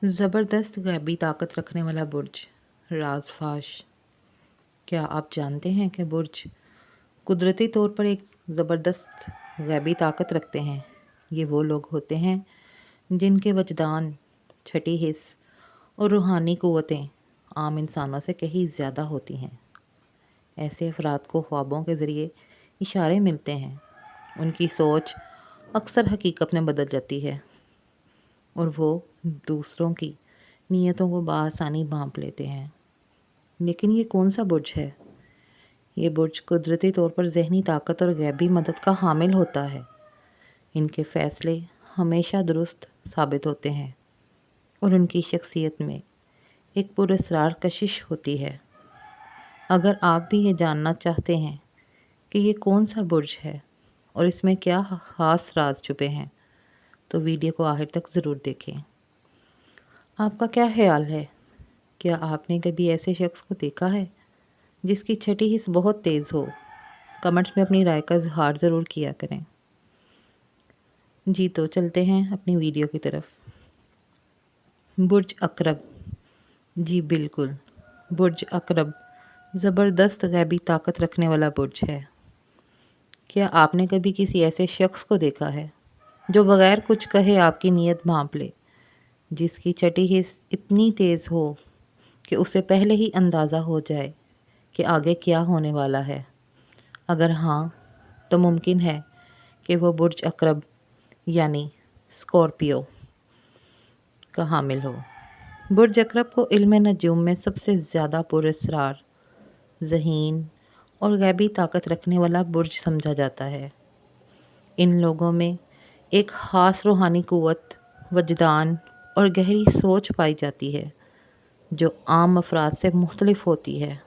ज़बरदस्त गैबी ताकत रखने वाला बुर्ज राज़-फ़ाश। क्या आप जानते हैं कि बुर्ज कुदरती तौर पर एक ज़बरदस्त गैबी ताकत रखते हैं? ये वो लोग होते हैं जिनके वजदान, छठी हिस्स और रूहानी क़ुव्वतें आम इंसानों से कहीं ज़्यादा होती हैं। ऐसे अफराद को ख्वाबों के ज़रिए इशारे मिलते हैं। उनकी सोच अक्सर हकीकत में बदल जाती है और वो दूसरों की नीयतों को बआसानी भांप लेते हैं। लेकिन ये कौन सा बुर्ज है? ये बुर्ज कुदरती तौर पर ज़हनी ताकत और गैबी मदद का हामिल होता है। इनके फ़ैसले हमेशा दुरुस्त साबित होते हैं और उनकी शख्सियत में एक पुरअसरार कशिश होती है। अगर आप भी ये जानना चाहते हैं कि ये कौन सा बुर्ज है और इसमें क्या ख़ास राज छुपे हैं, तो वीडियो को आखिर तक ज़रूर देखें। आपका क्या ख्याल है? क्या आपने कभी ऐसे शख्स को देखा है जिसकी छठी हिस्स बहुत तेज़ हो? कमेंट्स में अपनी राय का इज़हार ज़रूर किया करें। जी तो चलते हैं अपनी वीडियो की तरफ। बुर्ज अकरब। जी बिल्कुल, बुर्ज अकरब ज़बरदस्त गैबी ताकत रखने वाला बुर्ज है। क्या आपने कभी किसी ऐसे शख्स को देखा है जो बग़ैर कुछ कहे आपकी नीयत भांप ले, जिसकी छठी हिस्स इतनी तेज़ हो कि उसे पहले ही अंदाज़ा हो जाए कि आगे क्या होने वाला है? अगर हाँ, तो मुमकिन है कि वो बुर्ज अकरब यानी स्कॉर्पियो का हामिल हो। बुर्ज अकरब को इल्म नजूम में सबसे ज़्यादा पुरअसरार, ज़हीन और गैबी ताकत रखने वाला बुर्ज समझा जाता है। इन लोगों में एक ख़ास रूहानी क़ुव्वत, वजदान और गहरी सोच पाई जाती है जो आम अफराद से मुख्तलिफ होती है।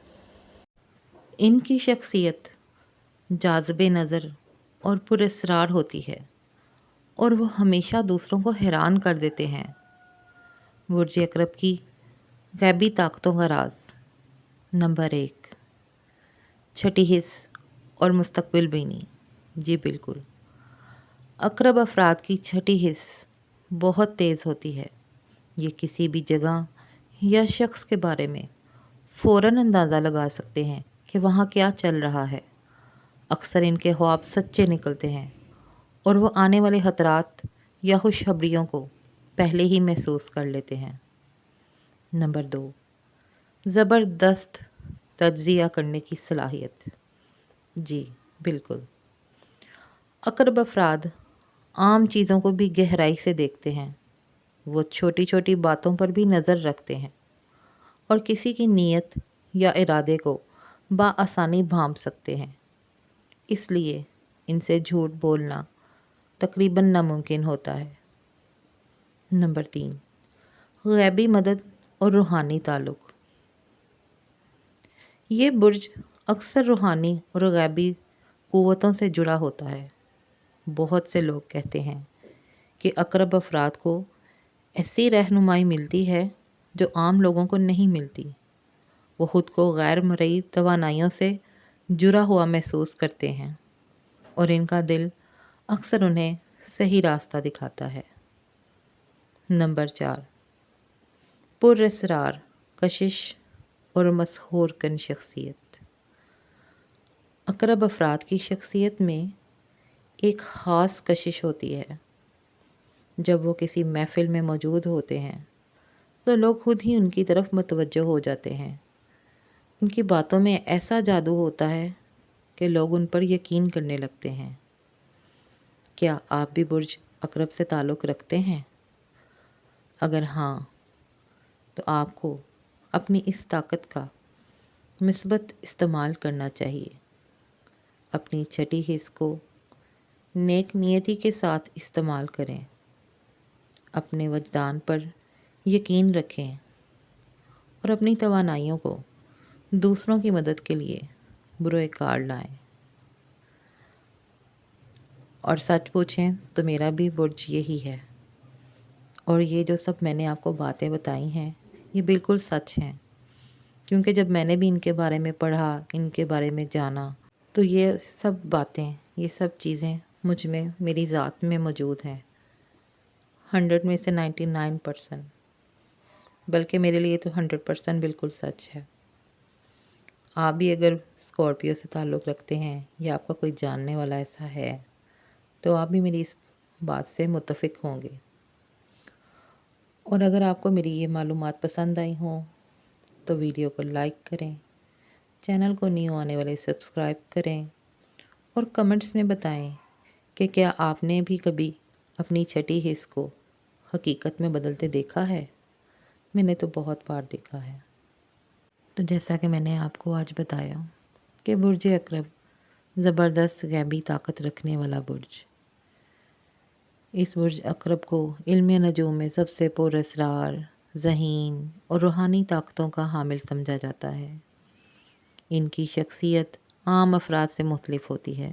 इनकी शख्सियत जाज़िबे नज़र और पुरअसरार होती है और वो हमेशा दूसरों को हैरान कर देते हैं। बुर्ज अकरब की गैबी ताकतों का राज। नंबर 1, छठी हिस्स और मुस्तक़बिल बीनी। जी बिल्कुल, अकरब अफराद की छठी हिस्स बहुत तेज़ होती है। ये किसी भी जगह या शख्स के बारे में फ़ौरन अंदाज़ा लगा सकते हैं कि वहाँ क्या चल रहा है। अक्सर इनके ख्वाब सच्चे निकलते हैं और वो आने वाले ख़तरात या खुशखबरियों को पहले ही महसूस कर लेते हैं। नंबर 2, ज़बरदस्त तज्ज़िया करने की सलाहियत। जी बिल्कुल, अकरब अफराद आम चीज़ों को भी गहराई से देखते हैं। वो छोटी छोटी बातों पर भी नज़र रखते हैं और किसी की नीयत या इरादे को बआसानी भांप सकते हैं। इसलिए इनसे झूठ बोलना तकरीबन नामुमकिन होता है। नंबर 3, गैबी मदद और रूहानी ताल्लुक़। ये बुर्ज अक्सर रूहानी और गैबी क़ुव्वतों से जुड़ा होता है। बहुत से लोग कहते हैं कि अकरब अफराद को ऐसी रहनुमाई मिलती है जो आम लोगों को नहीं मिलती। वो ख़ुद को गैर मरई तवानाइयों से जुड़ा हुआ महसूस करते हैं और इनका दिल अक्सर उन्हें सही रास्ता दिखाता है। नंबर 4, पुरअसरार, कशिश और मसहूर कन शख्सियत। अकरब अफराद की शख्सियत में एक ख़ास कशिश होती है। जब वो किसी महफ़िल में मौजूद होते हैं तो लोग खुद ही उनकी तरफ मुतवज्जो हो जाते हैं। उनकी बातों में ऐसा जादू होता है कि लोग उन पर यकीन करने लगते हैं। क्या आप भी बुर्ज अकरब से ताल्लुक़ रखते हैं? अगर हाँ, तो आपको अपनी इस ताकत का मिस्बत इस्तेमाल करना चाहिए। अपनी छठी हिस्स को नेक नियति के साथ इस्तेमाल करें। अपने वजदान पर यकीन रखें और अपनी तवानाइयों को दूसरों की मदद के लिए बुरोकार लाएं। और सच पूछें तो मेरा भी बुर्ज यही है और ये जो सब मैंने आपको बातें बताई हैं ये बिल्कुल सच हैं, क्योंकि जब मैंने भी इनके बारे में पढ़ा, इनके बारे में जाना, तो ये सब बातें, ये सब चीज़ें मुझ में, मेरी ज़ात में मौजूद हैं। 100 में से 99%। بلکہ میرے لیے تو 100% بالکل سچ ہے۔ آپ بھی اگر اسکارپیو سے تعلق رکھتے ہیں یا آپ کا کوئی جاننے والا ایسا ہے تو آپ بھی میری اس بات سے متفق ہوں گے۔ اور اگر آپ کو میری یہ معلومات پسند آئی ہوں تو ویڈیو کو لائک کریں، چینل کو نیو آنے والے سبسکرائب کریں اور کمنٹس میں بتائیں کہ کیا آپ نے بھی کبھی اپنی چھٹی حص کو حقیقت میں بدلتے دیکھا ہے؟ میں نے تو بہت بار دیکھا ہے۔ تو جیسا کہ میں نے آپ کو آج بتایا کہ برج عقرب زبردست غیبی طاقت رکھنے والا برج، اس برج عقرب کو علم نجوم میں سب سے پر اسرار، ذہین اور روحانی طاقتوں کا حامل سمجھا جاتا ہے۔ ان کی شخصیت عام افراد سے مختلف ہوتی ہے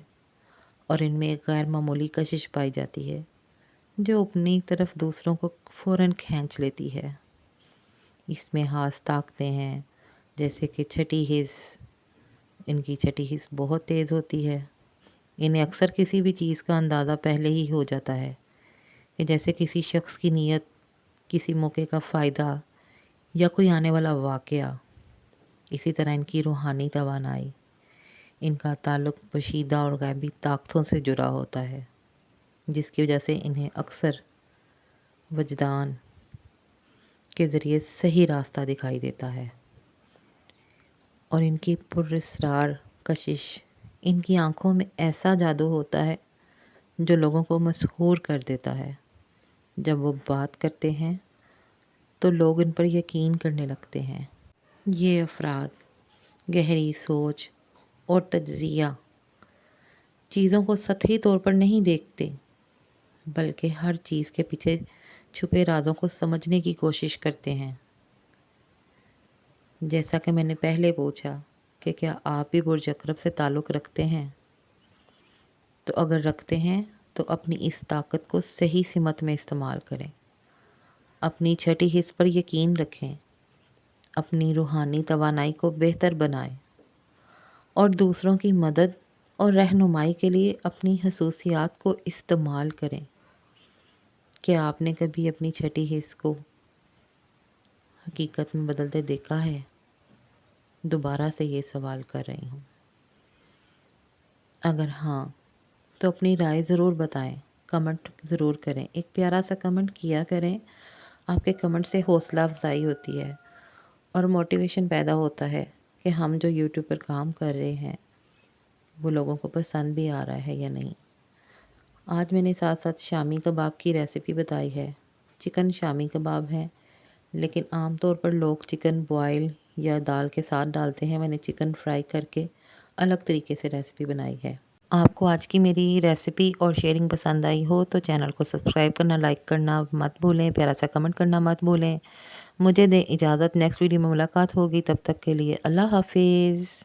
اور ان میں ایک غیر معمولی کشش پائی جاتی ہے جو اپنی طرف دوسروں کو فوراً کھینچ لیتی ہے۔ اس میں خاص طاقتیں ہیں جیسے کہ چھٹی حس، ان کی چھٹی حس بہت تیز ہوتی ہے۔ انہیں اکثر کسی بھی چیز کا اندازہ پہلے ہی ہو جاتا ہے کہ جیسے کسی شخص کی نیت، کسی موقع کا فائدہ یا کوئی آنے والا واقعہ۔ اسی طرح ان کی روحانی توانائی، ان کا تعلق پوشیدہ اور غیبی طاقتوں سے جڑا ہوتا ہے، جس کی وجہ سے انہیں اکثر وجدان کے ذریعے صحیح راستہ دکھائی دیتا ہے۔ اور ان کی پراسرار کشش، ان کی آنکھوں میں ایسا جادو ہوتا ہے جو لوگوں کو مسحور کر دیتا ہے۔ جب وہ بات کرتے ہیں تو لوگ ان پر یقین کرنے لگتے ہیں۔ یہ افراد گہری سوچ اور تجزیہ، چیزوں کو سطحی طور پر نہیں دیکھتے بلکہ ہر چیز کے پیچھے چھپے رازوں کو سمجھنے کی کوشش کرتے ہیں۔ جیسا کہ میں نے پہلے پوچھا کہ کیا آپ بھی برج عقرب سے تعلق رکھتے ہیں، تو اگر رکھتے ہیں تو اپنی اس طاقت کو صحیح سمت میں استعمال کریں، اپنی چھٹی حس پر یقین رکھیں، اپنی روحانی توانائی کو بہتر بنائیں اور دوسروں کی مدد اور رہنمائی کے لیے اپنی خصوصیات کو استعمال کریں۔ کیا آپ نے کبھی اپنی چھٹی حس کو حقیقت میں بدلتے دیکھا ہے؟ دوبارہ سے یہ سوال کر رہی ہوں۔ اگر ہاں تو اپنی رائے ضرور بتائیں، کمنٹ ضرور کریں، ایک پیارا سا کمنٹ کیا کریں۔ آپ کے کمنٹ سے حوصلہ افزائی ہوتی ہے اور موٹیویشن پیدا ہوتا ہے کہ ہم جو یوٹیوب پر کام کر رہے ہیں وہ لوگوں کو پسند بھی آ رہا ہے یا نہیں۔ آج میں نے ساتھ ساتھ شامی کباب کی ریسیپی بتائی ہے۔ چکن شامی کباب ہے، لیکن عام طور پر لوگ چکن بوائل یا دال کے ساتھ ڈالتے ہیں۔ میں نے چکن فرائی کر کے الگ طریقے سے ریسیپی بنائی ہے۔ آپ کو آج کی میری ریسیپی اور شیئرنگ پسند آئی ہو تو چینل کو سبسکرائب کرنا، لائک کرنا مت بھولیں، پیارا سا کمنٹ کرنا مت بھولیں۔ مجھے دیں اجازت، نیکسٹ ویڈیو میں ملاقات ہوگی، تب تک کے لیے اللہ حافظ۔